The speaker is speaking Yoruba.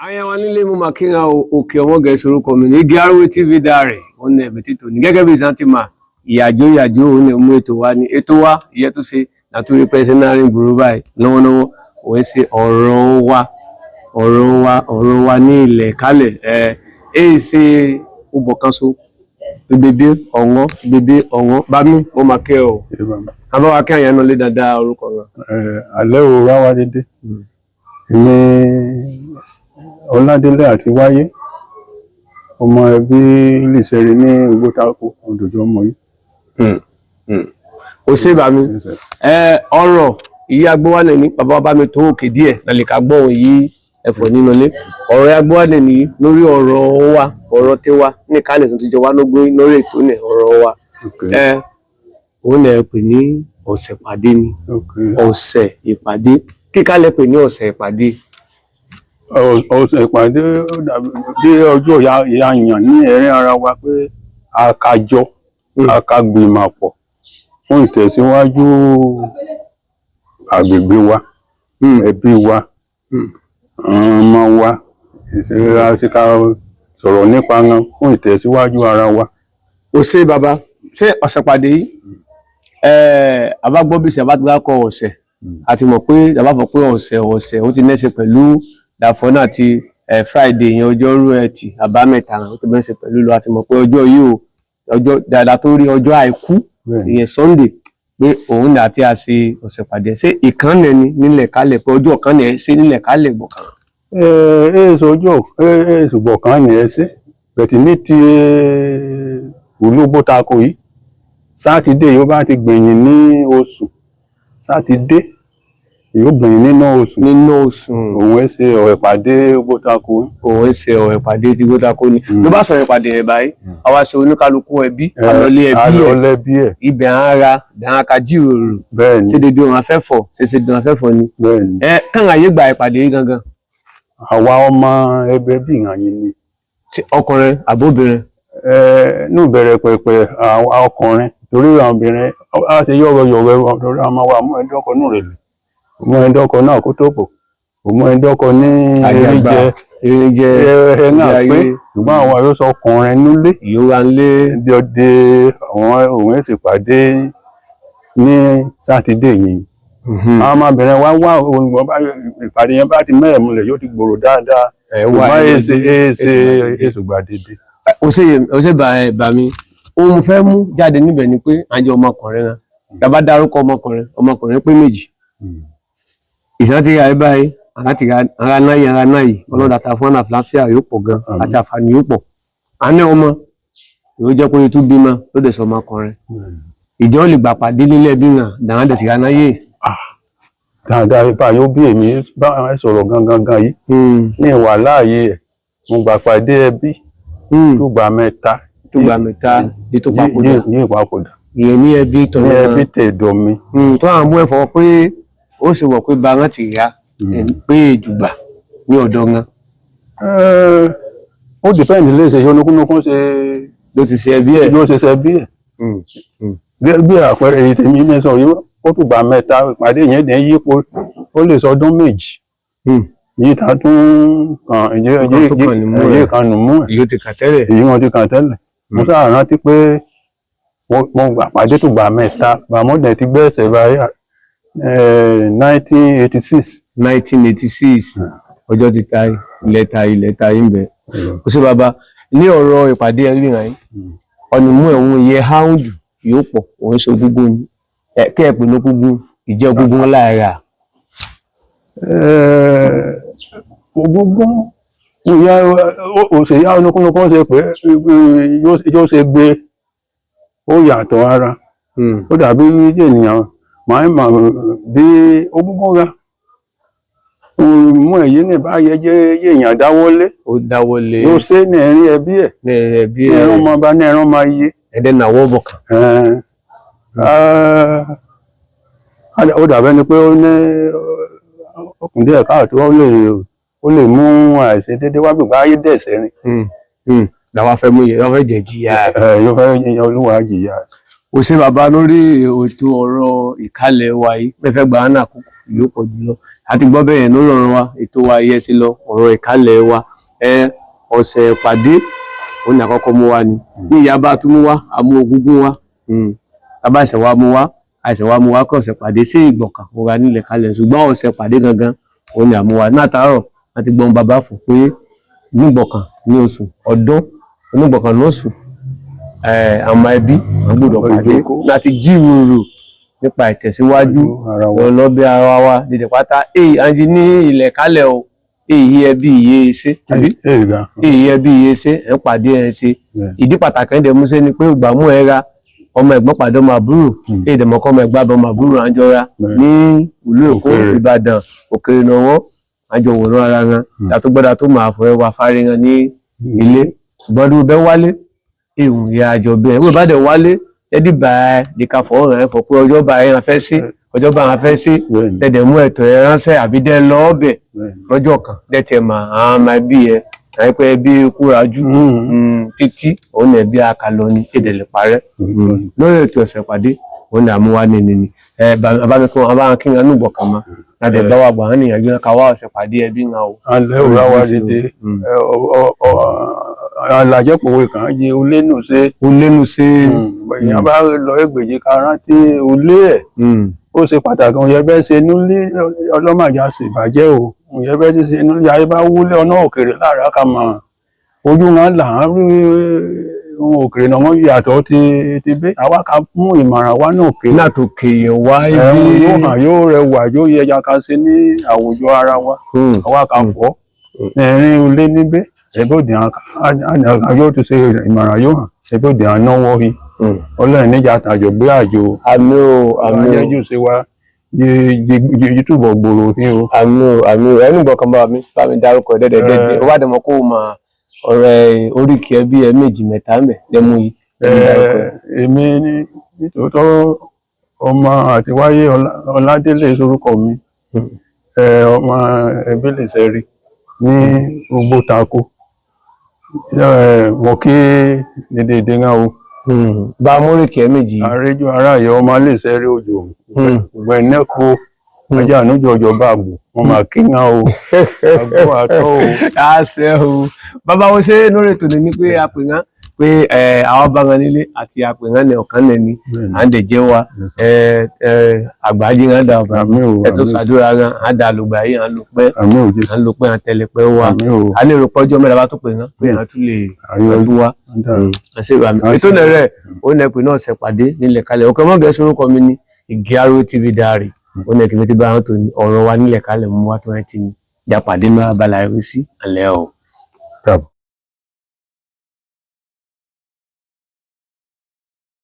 Àyẹ̀wò nílé mo máa kíra òkè ọmọ gẹ̀ẹ́sì orúkọ mi ní Gíárówé TV Diary òun ní ẹ̀bẹ̀ títò ní gẹ́gẹ́ bí ìsàntìmá ìyàjó òun ní mú ètò wa ìyẹ́ tó ṣe nàtúrí pẹ́sẹ́nárì burú báyìí lọ́wọ́lọ́wọ́ òun ṣe ọ̀rọ̀ wa ní ilẹ̀ kálẹ̀ èyí ṣe ọbọ̀ kan so bèbè ọ̀wọ́n bá mi mo máa kẹ́ ọ abáwá kí àyàn náà lé dáadáa orúkọ rẹ̀. Alẹ́ o wá wá dédé ní Ọládélé àti wáyé ọmọ ẹbí lìṣẹ́rí ní Igbótako òdòdó ọmọ yìí. Ó ṣe bá mi ọ̀rọ̀ ìyá agbówálẹ̀ ní bàbá bá mi tó òkè díẹ̀ lálẹ́ka gbọ́n yìí ẹ̀fọ́ nínú ilé ọ̀rọ̀ agbówálẹ̀ ní lórí ọ̀rọ̀ tiwa ní kálẹ̀ tó ti jọ wá lógún lórí ètò ní ọ̀rọ̀ wa òun lè pè ní ọ̀sẹ̀ ìpàdé ni ọ̀sẹ̀ ìpàdé kíkálẹ̀ pè ní ọ̀sẹ̀ ìpàdé. Ọ̀sẹ̀ ìpàdé bí ọjọ́ ìyàyàn ní ẹ̀rín ara wa pé àkájọ àkágbìmọ̀pọ̀ fún ìtẹ̀síwájú agbègbè wa ẹbí wa ọmọ wa ìṣẹ́ká sọ̀rọ̀ nípa wọn fún ìtẹ̀síwájú ara wa. Ó ṣe bàbá ṣé ọ̀sẹ̀ ìpàdé yìí àbágbọ́bíṣì àbátúgbàkọ ọ̀sẹ̀ àti mọ̀ pé àbáfọ̀ pé ọ̀sẹ̀ ó ti nẹ́sẹ̀ pẹ̀lú dàfọ́nà àti Friday yẹn ọjọ́rú ẹtì àbámẹ́ta ó ti nẹ́sẹ̀ pẹ̀lú lọ àti mọ̀ pé ọjọ́ yìí ọjọ́ dáadáa tó rí ọjọ́ àìkú ìyẹn Sunday pé òun àti àṣe ọ̀sẹ̀ ìpàdé ṣé ìkànnì ni nílẹ̀ kálẹ̀ pé ọjọ́ kan ní ẹ ṣe nílẹ̀ kálẹ̀ gbọ̀kan. Èso ọjọ́ èso gbọ̀kan ní ẹ ṣe bẹ̀tì ní ti ìlú Igbótako yìí sátidé yóò bá ti gbẹ̀yìn ní oṣù sátidé yóò gbẹ̀yìn nínú oṣù òun ẹ ṣe ọ̀rọ̀ ìpàdé Igbótako. Òun ẹ ṣe ọ̀rọ̀ ìpàdé ti Igbótako ni ló bá sọ̀rọ̀ ìpàdé ẹ̀ báyìí àwa ṣe oníkálukú ẹbí àlọ́lé ẹbí ẹ̀ ibẹ̀ à ń ka jíròrò ṣe dédé òun afẹ́fọ̀ ṣe dùn afẹ́fọ̀ ni káwọn ayé gba ìpàdé yìí gangan. Àwa ọmọ ẹgbẹ́ bí ìhàn yìí ni. Ọkùnrin àbóbìnrin. Ní ìbẹ̀rẹ̀ pẹ̀pẹ̀ ọkùnrin torí àwọn obìnrin á ṣe yọ̀rọ̀ torí àwọn ọmọ wa mú ẹ̀dọ́kọ̀ nù rẹ̀ lè mú ẹ̀dọ́kọ̀ náà kó tó pọ̀ mú ẹ̀dọ́kọ̀ ní eréjẹ ẹ̀ náà pé ṣùgbọ́n àwọn yóò sọ ọkùnrin nílé ìyóra ńlé dé àwọn òun èsì pàdé ní sátidé yìí. Àwọn ọmọbìnrin wa wá ìpàdé yẹn bá ti mẹ́rẹ̀ múlẹ̀ yóò ti gbòòrò dáadáa ṣùgbọ́n èsì gbàdédé. Ó ṣe bà mí ohun mo fẹ́ mú jáde níbẹ̀ ni pé àjọ ọmọkùnrin náà tàbá dárúkọ ọmọkùnrin pé méjì ìsántí ayé báyìí àti ara náà yìí ọlọ́dà ta fún àlàáfíà yóò pọ̀ gan àti àǹfààní yóò pọ̀ a ní ọmọ yóò jẹ́ pé tún bímọ ló dẹ̀ sọ ọmọkùnrin ìjọ lè gbà pàdé nílẹ̀ bí náà dàwọn dẹ̀ sì ra náà yé. Dáadáa ipa yóò bí èmi bá sọ̀rọ̀ gangan yìí ní ìwà láàyè ẹ̀ mo gbà pàdé ẹbí tó gbà mẹ́ta ní tó papòdà ní ìpapòdà ìyẹn ní ẹbí tẹ̀dọ̀ mi tó àwọn mú ẹ̀fọ́ pé ó sì wọ̀ pé bá wọn ti rà pé ìjùgbà ní ọ̀dọ̀ wọn. Ó dìpẹ́ǹdì lè ṣe yọnukúnukún ṣe ló ti ṣe ẹbí ẹ̀ ló ṣe ṣe ẹbí ẹ̀ bí àpẹẹrẹ èyí tèmi mẹ́sàn yìí ó tún gbà mẹ́ta ìpàdé yẹn dẹ̀ yípo ó lè sọdún méjì yìí ta tún kan èyí kan nù mú ẹ̀ èyí ti kà tẹ́lẹ̀ èyí wọn ti kà tẹ́lẹ̀ mo sáà rántí pé mo gbà pàdé tó gbà mẹ́ta bàmọ́dẹ̀ ti gbẹ́sẹ̀ báyìí 1986 ọjọ́ ti ta ilẹ̀ ta yín bẹ̀. Ó ṣe bàbá ní ọ̀rọ̀ ìpàdé ẹ̀rí ràn yín ọ̀nà mú ẹ̀wọ̀n iye háùndù yóò pọ̀ òun ṣe ogúngún ni kí ẹ pè ní ogúngún ìjẹ́ ogúngún láàárà. Ogúngún ìyá òṣèyá onúkúnnukún ṣe pé yóò ṣe gbé ó yàtọ̀ ara ó dàbí ènìyàn máa bí ogúngún ra mú èyí ní báyẹ jẹ́ èèyàn dáwọ́lé yóò ṣe ní ẹ̀rín ẹbí ẹ̀ ní ẹran máa bá ní ẹran máa yé ẹ̀dẹ́ nàwọ́ bọ̀kàn. Ó dàbẹ́ ni pé ó ní ọkùnrin ẹ̀ka àti ó lè mú àìsí dédé wá gbogbo ayé dẹ̀sẹ̀ rin. Làwọn fẹ́ mú yẹ wọ́n fẹ́ jẹ jìyà yóò fẹ́ yẹ olúwa jìyà. ó ṣe bàbá lórí ètò ọ̀rọ̀ ìkálẹ̀ wa yìí pẹ́fẹ́ gbà hánà àkókò yóò pọ̀ jùlọ àti gbọ́ bẹ́ẹ̀ lórí ọ̀rọ̀ wa ètò wa yẹ sí lọ ọ̀rọ̀ ìkálẹ̀ wa ọ̀sẹ̀ ìpàdé òun ní àkọ́kọ́ mú wa ni ní ìyá bá tún mú wa àmú ogúngún wa tábà ẹ̀sẹ̀ wa mú wa àìsẹ̀ wa mú wa kọ́ ọ̀sẹ̀ pàdé sí ìgbọ̀kà òra nílẹ̀ kalẹ̀ ṣùgbọ́n ọ̀sẹ̀ pàdé gangan òun ní àmú wa látàárọ̀ láti gbọ́n bàbá fún pé nígbọ̀kàn ní oṣù ọdún onígbọ̀kàn ní oṣù àmọ́ ẹbí àwọn gbọ́dọ̀ pàdé láti jíròrò nípa ìtẹ̀síwájú lọ́bẹ̀ ara wa dédé pátá àǹtí ní ilẹ̀ kalẹ̀ o èyí ẹbí iye ṣe tàbí èyí ẹbí iye ṣe ẹ̀ ń pàdé ẹ̀ ṣe ìdí pàtàkì ẹ̀ mú sí ni pé ìgbà mú ẹ ra ọmọ ẹ̀gbọ́n pàdé ọmọ àbúrò èdè mọ̀kọ́ ọmọ ẹ̀gbọ́n ọmọ àbúrò àjọra ní ìlú Èkó Ìbàdàn òkèrè náwó àjọ òwòrán ara wọn yàtọ̀ gbọ́dọ̀ tó máa fọ ẹwà fárí wọn ní ilé ṣùgbọ́n bí wọ́n bẹ́ wálé èèwùn ìyá àjọ bẹ́ẹ̀ wọ́n bá dẹ̀ wálé ẹdí bá ẹ dìka fọwọ́ rẹ̀ fọ pé ọjọ́ bá ẹ fẹ́ sí ọjọ́ bá wọn fẹ́ sí dẹ̀dẹ̀ mú ẹ̀tọ́ ẹ ránṣẹ́ àbí dẹ́ lọ́ọ̀bẹ̀ lọ́jọ́ kan dẹ́tẹ̀ mà á máa bí ẹ àìpẹ́ bí kúrajú títí òun ẹ̀bí akalọ ní èdè lè parẹ́ lórí ètò ọ̀sẹ̀ pàdé òun ni àmúwá ní ni abámi fún abáwọn kí wọn nùbọ̀ kàn máa láti bá wà gbà wọn nìyànjú náà ká wá ọ̀sẹ̀ pàdé ẹbí ńlá o. alẹ́ òwúrọ̀ wá dédé alàjẹ́ pòwe kan yé olénu ṣe èèyàn bá lọ ẹgbèje ká rántí olé ẹ̀ ó ṣe pàtàkì òun yẹ bẹ́ẹ̀ ṣe nílé ọlọ́màjà sì bàjẹ́ o òun yẹ bẹ́ẹ̀ ṣe nílé ayé bá wúlé ọ̀nà òkèrè láàrá ká mọ̀ ojú wọn là ń rí ohun òkèrè náà wọ́n yàtọ̀ ti bẹ́ àwa ká mú ìmọ̀ràn wa náà òkè látò kéèyàn wá ibi yóò hàn yóò rẹwà yóò yẹ ya ká ṣe ní àwùjọ ara wa àwa ká fọ́ ẹ̀rín olé níbẹ̀ ẹ̀bọ̀dì àwọn yóò tún ṣe ìmọ̀ràn yóò hàn ẹ̀bọ̀dì àwọn náwó yìí ọlọ́run níjà àtàjọ gbé àjò àmì ayéjú ṣe wá yí túbọ̀ gbòòrò ní o. àmì ẹnu gbọ̀kan bá mi dárúkọ dẹ́dẹ́dẹ́dẹ́ ó wá dẹ̀mọ́ kó o máa ọ̀rẹ́ oríkì ẹbí ẹ méjì mẹ́ta mẹ́ lẹ́mú yìí. èmi ní nítòótọ́ ọmọ àti wáyé Ọládélé sorúkọ mi ọmọ ẹbí lè ṣẹ́rí ní Ugbó Tako mọ̀ kí dédé ńlá o. bá móríkì ẹ méjì. àrẹjọ aráyẹ ọmọ lè ṣẹ́rí òjò gbẹ̀nẹ́kọ ajá ànújọ ọjọ́ bá àgbò wọn máa kí ńlá o àgbọ̀ àtọ́ o. àṣẹ o bàbá wo ṣe lórí ètò ní pé a pè wọ́n pé àwọn bá wọn nílé àti a pè wọ́n ní ọ̀kan lẹ́ni à ń dẹ̀ jẹ́ wa àgbájí wọn dà ọ̀bà ẹ̀tọ́ ṣàdúrà wọn á dà lùgbà yìí à ń lò pé à ń tẹ̀lé pé wà á lè rò pọ́jọ́ mẹ́ta bá tó pè wọ́n pé à tún lè yọjú wa ètò rẹ̀ ó nẹ pé náà ṣe pàdé nílẹ̀ kalẹ̀ òkè mọ́gẹ́ sorúkọ mi ní Ige Aro TV Diary ó nẹ kí n ti bá wọn tó ọ̀rọ̀ wa nílẹ̀ kalẹ̀ mú wá tó ẹ ti ní ìjà pàdé náà abala ẹ̀rí sí àlẹ́ ọ̀.